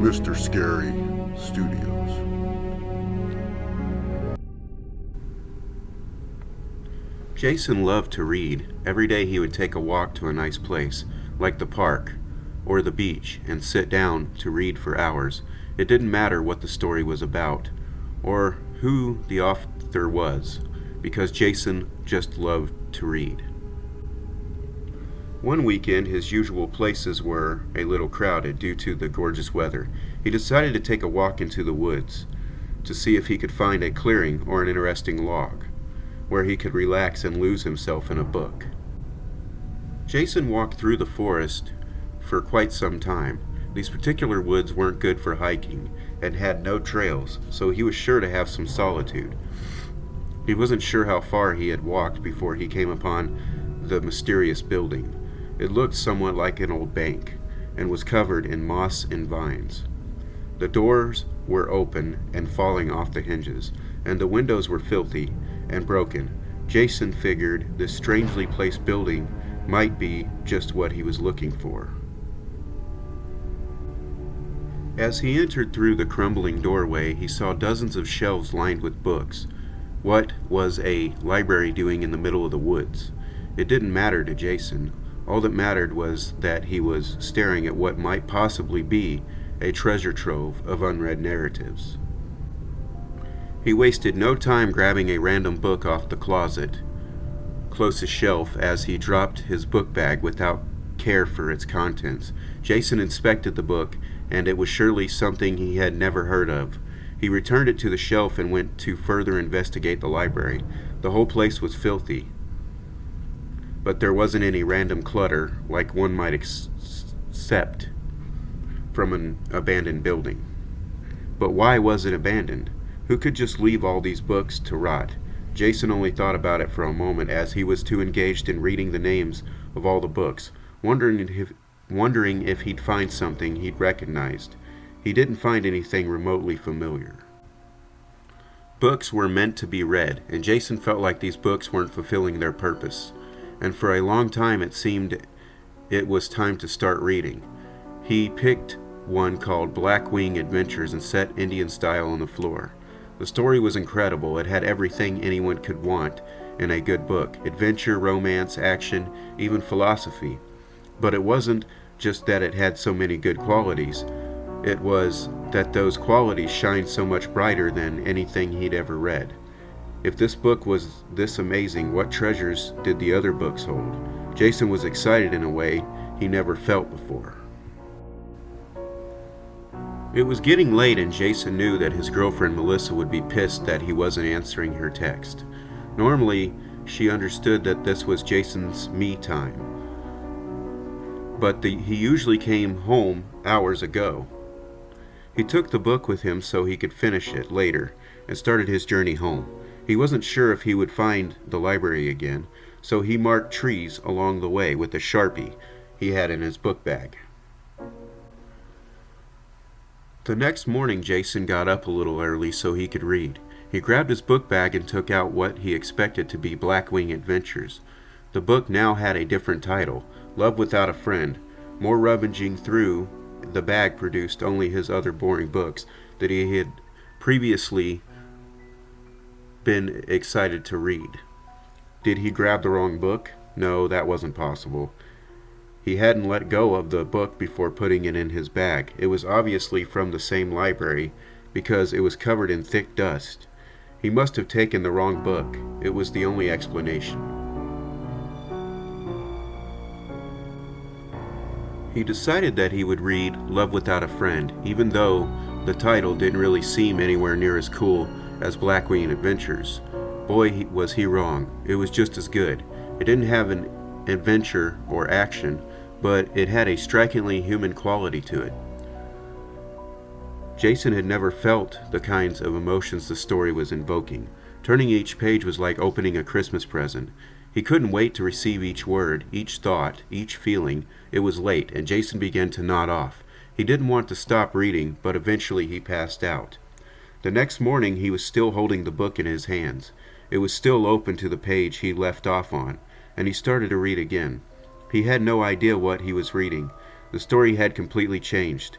Mr. Scary Studios. Jason loved to read. Every day he would take a walk to a nice place, like the park or the beach, and sit down to read for hours. It didn't matter what the story was about, or who the author was, because Jason just loved to read. One weekend, his usual places were a little crowded due to the gorgeous weather. He decided to take a walk into the woods to see if he could find a clearing or an interesting log where he could relax and lose himself in a book. Jason walked through the forest for quite some time. These particular woods weren't good for hiking and had no trails, so he was sure to have some solitude. He wasn't sure how far he had walked before he came upon the mysterious building. It looked somewhat like an old bank and was covered in moss and vines. The doors were open and falling off the hinges, and the windows were filthy and broken. Jason figured this strangely placed building might be just what he was looking for. As he entered through the crumbling doorway, he saw dozens of shelves lined with books. What was a library doing in the middle of the woods? It didn't matter to Jason. All that mattered was that he was staring at what might possibly be a treasure trove of unread narratives. He wasted no time grabbing a random book off the closest shelf as he dropped his book bag without care for its contents. Jason inspected the book, and it was surely something he had never heard of. He returned it to the shelf and went to further investigate the library. The whole place was filthy, but there wasn't any random clutter like one might accept from an abandoned building. But why was it abandoned? Who could just leave all these books to rot? Jason only thought about it for a moment as he was too engaged in reading the names of all the books, wondering if he'd find something he'd recognized. He didn't find anything remotely familiar. Books were meant to be read, and Jason felt like these books weren't fulfilling their purpose. And for a long time it seemed it was time to start reading. He picked one called Blackwing Adventures and set Indian style on the floor. The story was incredible. It had everything anyone could want in a good book: adventure, romance, action, even philosophy. But it wasn't just that it had so many good qualities. It was that those qualities shined so much brighter than anything he'd ever read. If this book was this amazing, what treasures did the other books hold? Jason was excited in a way he never felt before. It was getting late, and Jason knew that his girlfriend Melissa would be pissed that he wasn't answering her text. Normally, she understood that this was Jason's me time, but he usually came home hours ago. He took the book with him so he could finish it later and started his journey home. He wasn't sure if he would find the library again, so he marked trees along the way with a Sharpie he had in his book bag. The next morning, Jason got up a little early so he could read. He grabbed his book bag and took out what he expected to be Blackwing Adventures. The book now had a different title, Love Without a Friend. More rummaging through the bag produced only his other boring books that he had previously been excited to read. Did he grab the wrong book? No, that wasn't possible. He hadn't let go of the book before putting it in his bag. It was obviously from the same library because it was covered in thick dust. He must have taken the wrong book. It was the only explanation. He decided that he would read Love Without a Friend, even though the title didn't really seem anywhere near as cool as Blackwing Adventures. Boy, was he wrong. It was just as good. It didn't have an adventure or action, but it had a strikingly human quality to it. Jason had never felt the kinds of emotions the story was invoking. Turning each page was like opening a Christmas present. He couldn't wait to receive each word, each thought, each feeling. It was late, and Jason began to nod off. He didn't want to stop reading, but eventually he passed out. The next morning he was still holding the book in his hands. It was still open to the page he left off on, and he started to read again. He had no idea what he was reading. The story had completely changed.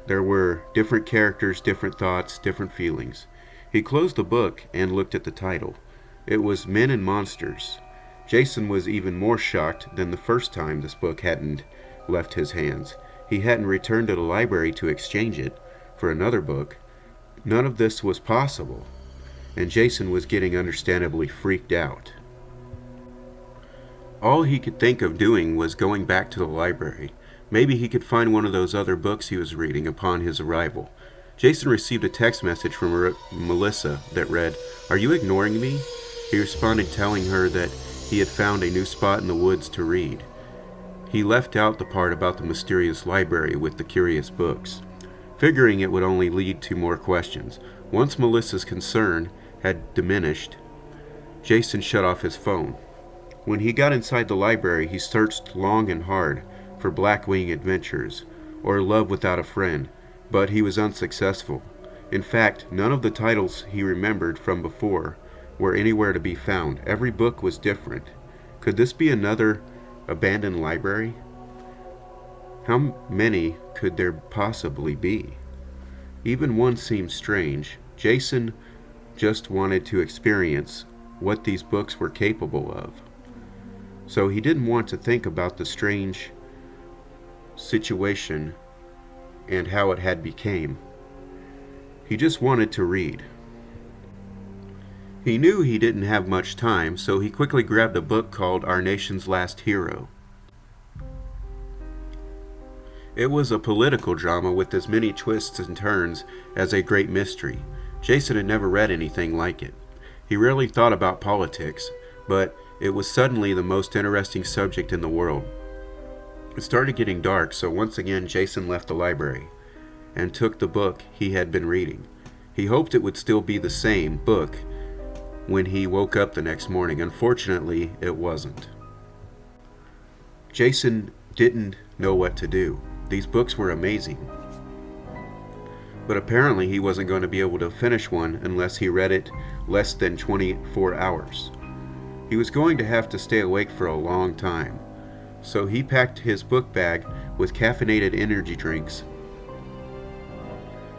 There were different characters, different thoughts, different feelings. He closed the book and looked at the title. It was Men and Monsters. Jason was even more shocked than the first time this book hadn't left his hands. He hadn't returned to the library to exchange it for another book. None of this was possible, and Jason was getting understandably freaked out. All he could think of doing was going back to the library. Maybe he could find one of those other books he was reading upon his arrival. Jason received a text message from Melissa that read, "Are you ignoring me?" He responded telling her that he had found a new spot in the woods to read. He left out the part about the mysterious library with the curious books, figuring it would only lead to more questions. Once Melissa's concern had diminished, Jason shut off his phone. When he got inside the library, he searched long and hard for Blackwing Adventures or Love Without a Friend, but he was unsuccessful. In fact, none of the titles he remembered from before were anywhere to be found. Every book was different. Could this be another abandoned library? How many could there possibly be? Even one seemed strange. Jason just wanted to experience what these books were capable of. So he didn't want to think about the strange situation and how it had became. He just wanted to read. He knew he didn't have much time, so he quickly grabbed a book called Our Nation's Last Hero. It was a political drama with as many twists and turns as a great mystery. Jason had never read anything like it. He rarely thought about politics, but it was suddenly the most interesting subject in the world. It started getting dark, so once again Jason left the library and took the book he had been reading. He hoped it would still be the same book when he woke up the next morning. Unfortunately, it wasn't. Jason didn't know what to do. These books were amazing, but apparently he wasn't going to be able to finish one unless he read it less than 24 hours. He was going to have to stay awake for a long time, so he packed his book bag with caffeinated energy drinks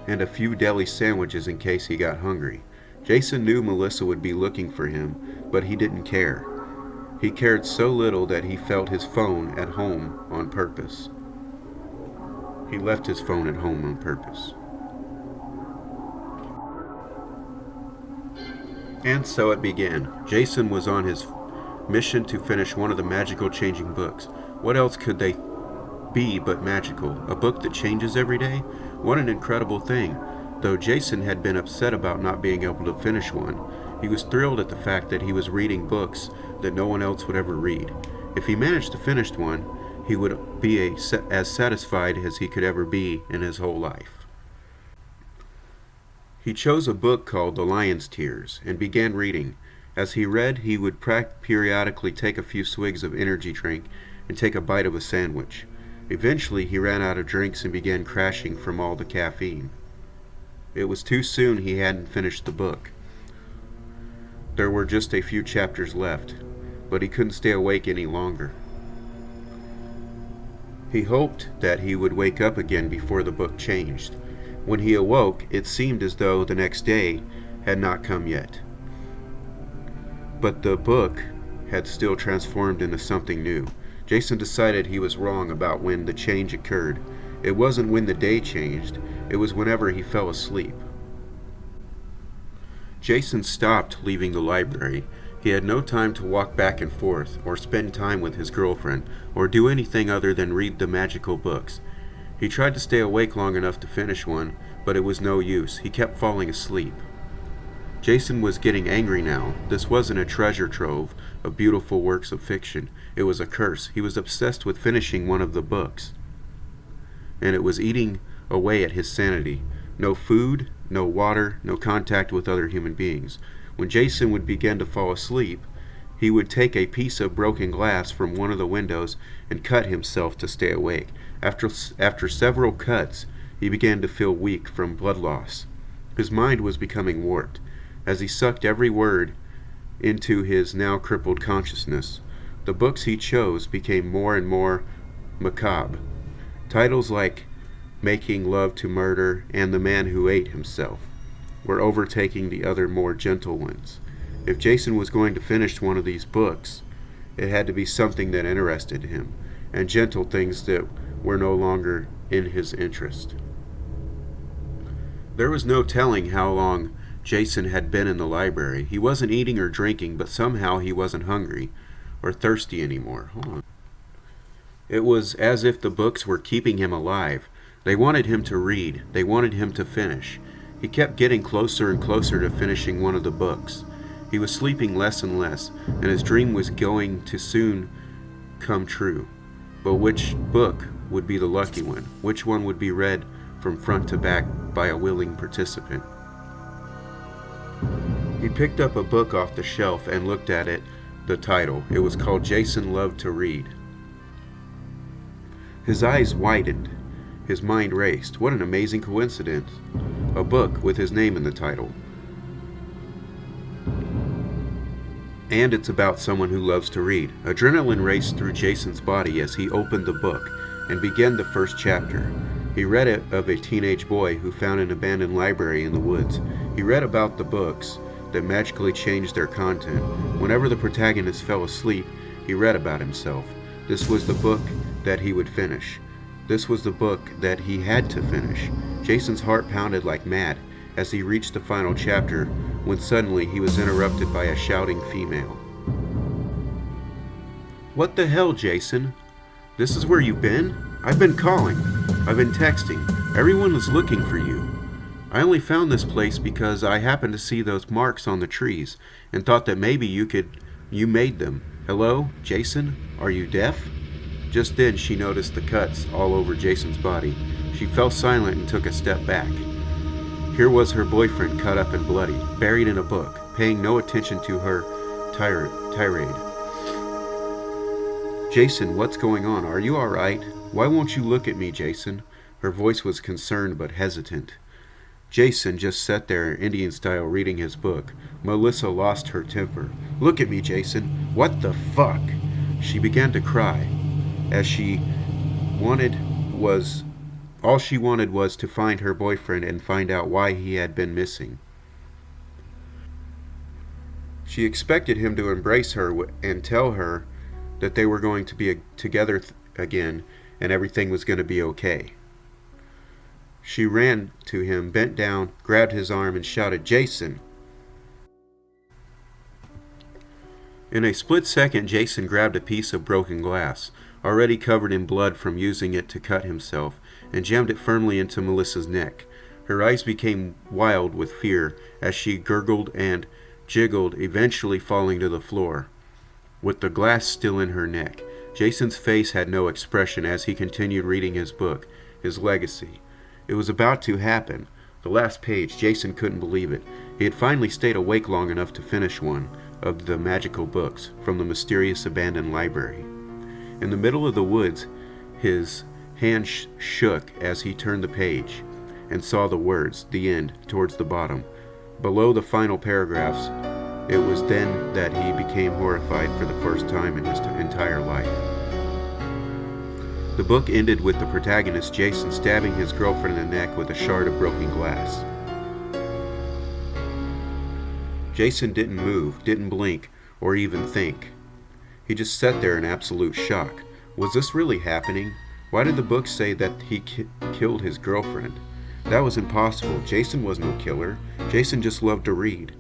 and a few deli sandwiches in case he got hungry. Jason knew Melissa would be looking for him, but he didn't care. He cared so little that he felt his phone at home on purpose. He left his phone at home on purpose. And so it began. Jason was on his mission to finish one of the magical changing books. What else could they be but magical? A book that changes every day? What an incredible thing. Though Jason had been upset about not being able to finish one, he was thrilled at the fact that he was reading books that no one else would ever read. If he managed to finish one, he would be as satisfied as he could ever be in his whole life. He chose a book called The Lion's Tears and began reading. As he read, he would periodically take a few swigs of energy drink and take a bite of a sandwich. Eventually, he ran out of drinks and began crashing from all the caffeine. It was too soon he hadn't finished the book. There were just a few chapters left, but he couldn't stay awake any longer. He hoped that he would wake up again before the book changed. When he awoke, it seemed as though the next day had not come yet. But the book had still transformed into something new. Jason decided he was wrong about when the change occurred. It wasn't when the day changed, it was whenever he fell asleep. Jason stopped leaving the library. He had no time to walk back and forth, or spend time with his girlfriend, or do anything other than read the magical books. He tried to stay awake long enough to finish one, but it was no use. He kept falling asleep. Jason was getting angry now. This wasn't a treasure trove of beautiful works of fiction. It was a curse. He was obsessed with finishing one of the books, and it was eating away at his sanity. No food, no water, no contact with other human beings. When Jason would begin to fall asleep, he would take a piece of broken glass from one of the windows and cut himself to stay awake. After several cuts, he began to feel weak from blood loss. His mind was becoming warped. As he sucked every word into his now crippled consciousness, the books he chose became more and more macabre. Titles like Making Love to Murder and The Man Who Ate Himself were overtaking the other more gentle ones. If Jason was going to finish one of these books, it had to be something that interested him, and gentle things that were no longer in his interest. There was no telling how long Jason had been in the library. He wasn't eating or drinking, but somehow he wasn't hungry or thirsty anymore. Hold on. It was as if the books were keeping him alive. They wanted him to read. They wanted him to finish. He kept getting closer and closer to finishing one of the books. He was sleeping less and less, and his dream was going to soon come true. But which book would be the lucky one? Which one would be read from front to back by a willing participant? He picked up a book off the shelf and looked at it, the title. It was called Jason Loved to Read. His eyes widened. His mind raced. What an amazing coincidence. A book with his name in the title. And it's about someone who loves to read. Adrenaline raced through Jason's body as he opened the book and began the first chapter. He read it of a teenage boy who found an abandoned library in the woods. He read about the books that magically changed their content. Whenever the protagonist fell asleep, he read about himself. This was the book that he would finish. This was the book that he had to finish. Jason's heart pounded like mad as he reached the final chapter, when suddenly he was interrupted by a shouting female. "What the hell, Jason? This is where you've been? I've been calling. I've been texting. Everyone is looking for you. I only found this place because I happened to see those marks on the trees and thought that maybe you made them. Hello, Jason? Are you deaf?" Just then she noticed the cuts all over Jason's body. She fell silent and took a step back. Here was her boyfriend cut up and bloody, buried in a book, paying no attention to her tirade. "Jason, what's going on? Are you all right? Why won't you look at me, Jason?" Her voice was concerned but hesitant. Jason just sat there, Indian style, reading his book. Melissa lost her temper. "Look at me, Jason. What the fuck?" She began to cry. All she wanted was to find her boyfriend and find out why he had been missing. She expected him to embrace her and tell her that they were going to be together again and everything was going to be okay. She ran to him, bent down, grabbed his arm, and shouted, "Jason!" In a split second, Jason grabbed a piece of broken glass, already covered in blood from using it to cut himself, and jammed it firmly into Melissa's neck. Her eyes became wild with fear as she gurgled and jiggled, eventually falling to the floor, with the glass still in her neck. Jason's face had no expression as he continued reading his book, his legacy. It was about to happen. The last page, Jason couldn't believe it. He had finally stayed awake long enough to finish one of the magical books from the mysterious abandoned library. In the middle of the woods, his hand shook as he turned the page and saw the words, "The End," towards the bottom. Below the final paragraphs, it was then that he became horrified for the first time in his entire life. The book ended with the protagonist, Jason, stabbing his girlfriend in the neck with a shard of broken glass. Jason didn't move, didn't blink, or even think. He just sat there in absolute shock. Was this really happening? Why did the book say that he killed his girlfriend? That was impossible. Jason was no killer. Jason just loved to read.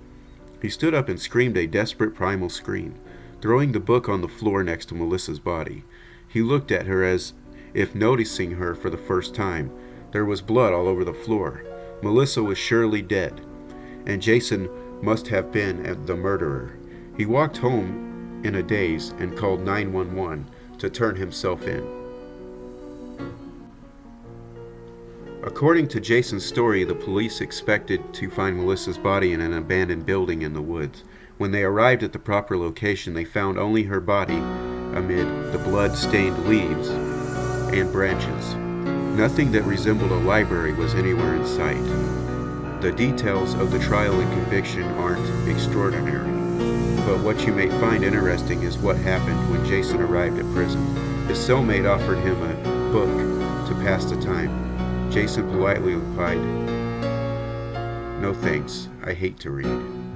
He stood up and screamed a desperate primal scream, throwing the book on the floor next to Melissa's body. He looked at her as if noticing her for the first time. There was blood all over the floor. Melissa was surely dead, and Jason must have been the murderer. He walked home in a daze and called 911 to turn himself in. According to Jason's story, the police expected to find Melissa's body in an abandoned building in the woods. When they arrived at the proper location, they found only her body amid the blood-stained leaves and branches. Nothing that resembled a library was anywhere in sight. The details of the trial and conviction aren't extraordinary, but what you may find interesting is what happened when Jason arrived at prison. His cellmate offered him a book to pass the time. Jason politely replied, "No thanks, I hate to read."